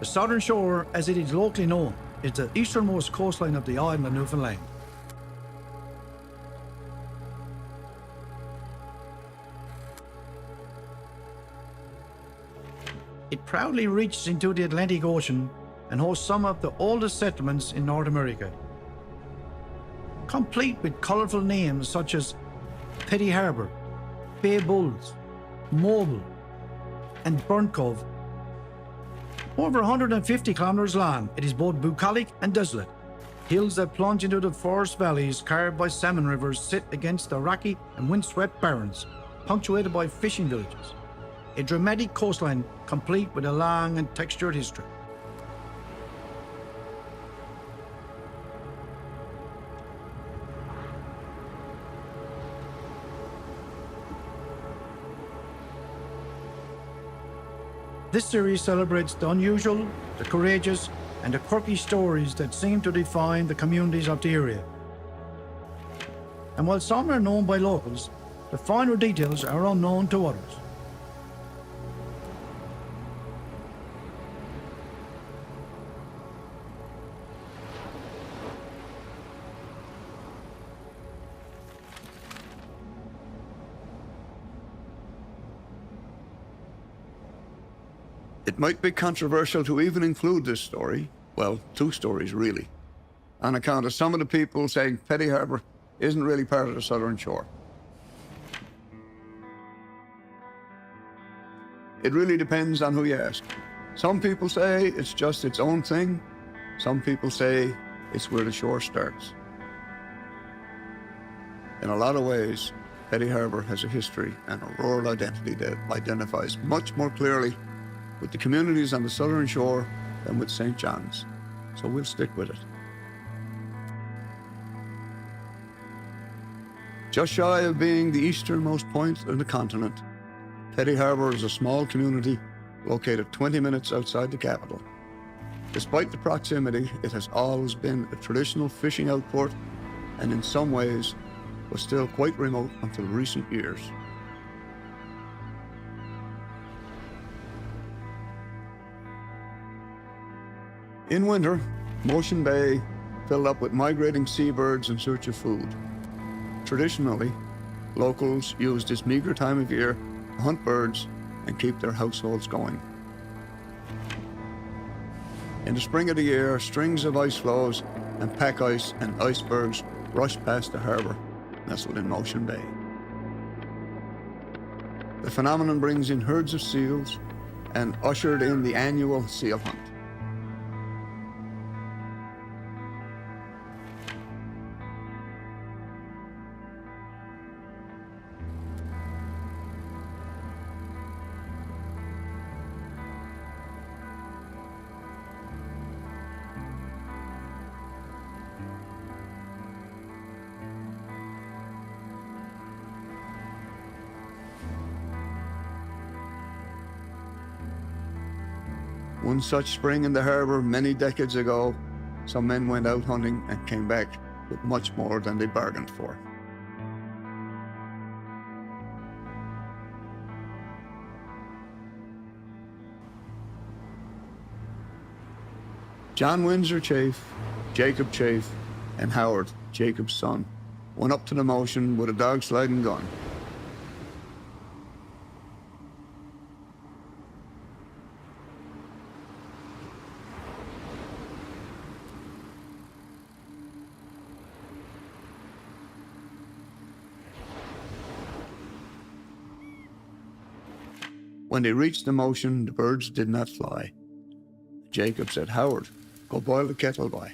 The southern shore, as it is locally known, is the easternmost coastline of the island of Newfoundland. It proudly reaches into the Atlantic Ocean and hosts some of the oldest settlements in North America, complete with colourful names such as Petty Harbour, Bay Bulls, Mobile, and Burnt Cove. Over 150 kilometres long, it is both bucolic and desolate. Hills that plunge into the forest valleys carved by salmon rivers sit against the rocky and windswept barrens, punctuated by fishing villages. A dramatic coastline complete with a long and textured history. This series celebrates the unusual, the courageous, and the quirky stories that seem to define the communities of the area. And while some are known by locals, the finer details are unknown to others. It might be controversial to even include this story, well, two stories really, on account of some of the people saying Petty Harbour isn't really part of the southern shore. It really depends on who you ask. Some people say it's just its own thing. Some people say it's where the shore starts. In a lot of ways, Petty Harbour has a history and a rural identity that identifies much more clearly with the communities on the southern shore than with St. John's, so we'll stick with it. Just shy of being the easternmost point of the continent, Petty Harbour is a small community located 20 minutes outside the capital. Despite the proximity, it has always been a traditional fishing outport and in some ways was still quite remote until recent years. In winter, Motion Bay filled up with migrating seabirds in search of food. Traditionally, locals used this meager time of year to hunt birds and keep their households going. In the spring of the year, strings of ice floes and pack ice and icebergs rushed past the harbour nestled in Motion Bay. The phenomenon brings in herds of seals and ushered in the annual seal hunt. One such spring in the harbour many decades ago, some men went out hunting and came back with much more than they bargained for. John Windsor Chafe, Jacob Chafe, and Howard, Jacob's son, went up to the Motion with a dog sliding gun. When they reached the Motion, the birds did not fly. Jacob said, "Howard, go boil the kettle by."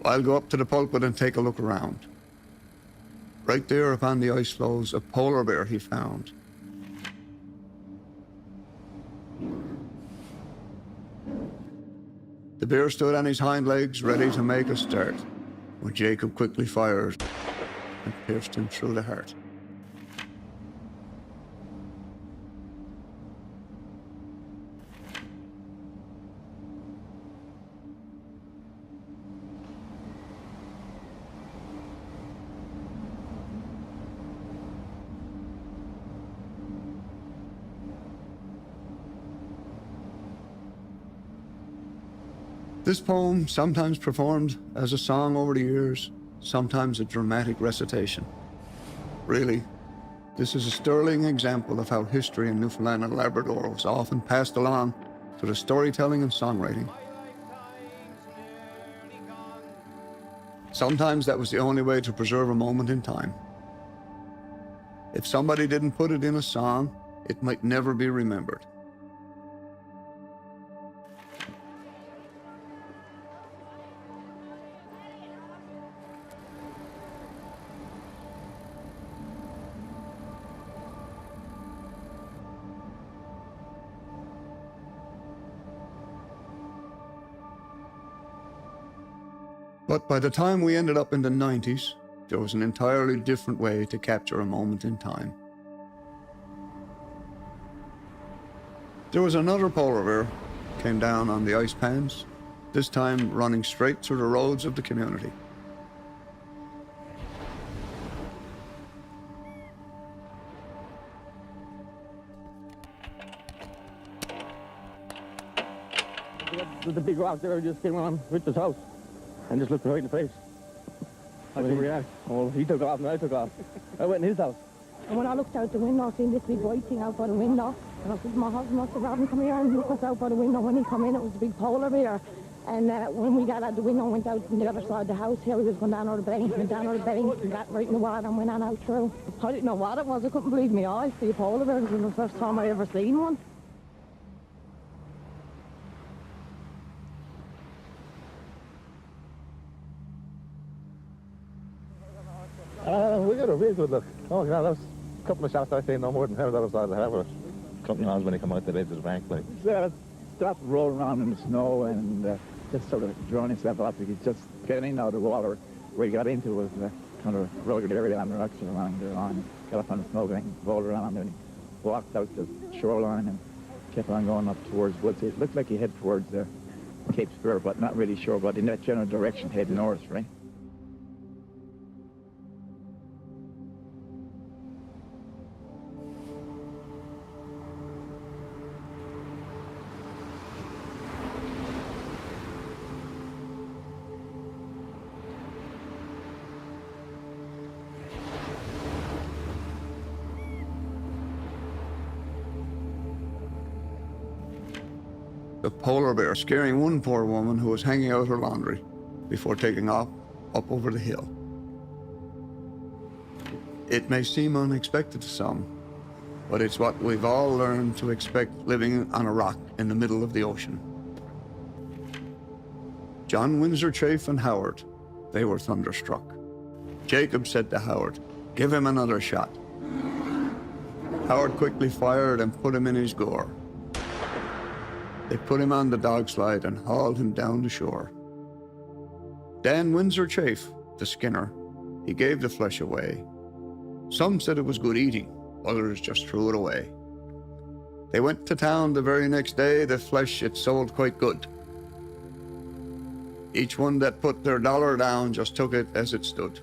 "I'll go up to the pulpit and take a look around." Right there upon the ice floes, a polar bear he found. The bear stood on his hind legs, ready to make a start, when Jacob quickly fired and pierced him through the heart. This poem, sometimes performed as a song over the years, sometimes a dramatic recitation. Really, this is a sterling example of how history in Newfoundland and Labrador was often passed along through the storytelling and songwriting. Sometimes that was the only way to preserve a moment in time. If somebody didn't put it in a song, it might never be remembered. But by the time we ended up in the 90s, there was an entirely different way to capture a moment in time. There was another polar bear came down on the ice pans, this time running straight through the roads of the community. The big rock there just came on Richard's house and just looked right in the face. How did he react? Oh, he took off and I took off. I went in his house. And when I looked out the window, I seen this big white thing out by the window. And I said, my husband must have Robin come here and look us out by the window. When he come in, it was a big polar bear. And when we got out the window and went out on the other side of the house, here he was going down over the bank, went down over the bank and got right in the water and went on out through. I didn't know what it was. I couldn't believe my eyes. The polar bear was the first time I ever seen one. We got a real good look. Oh, yeah, that was a couple of shots I seen, no more than 10 other side of the harbour. A couple of hours when he come out the edge of the bank, like. Started rolling around in the snow and just sort of drawing himself up. He was just getting out of the water. Where he got into was kind of a rugged area on the rocks around there on. Got up on the snow bank, rolled around, and he walked out the shoreline and kept on going up towards woods. It looked like he headed towards Cape Spear, but not really sure, but in that general direction, heading north, right? The polar bear scaring one poor woman who was hanging out her laundry before taking off up over the hill. It may seem unexpected to some, but it's what we've all learned to expect living on a rock in the middle of the ocean. John Windsor Chafe and Howard, they were thunderstruck. Jacob said to Howard, "Give him another shot." Howard quickly fired and put him in his gore. They put him on the dog slide and hauled him down the shore. Dan Windsor Chafe, the skinner, he gave the flesh away. Some said it was good eating, others just threw it away. They went to town the very next day, the flesh it sold quite good. Each one that put their dollar down just took it as it stood.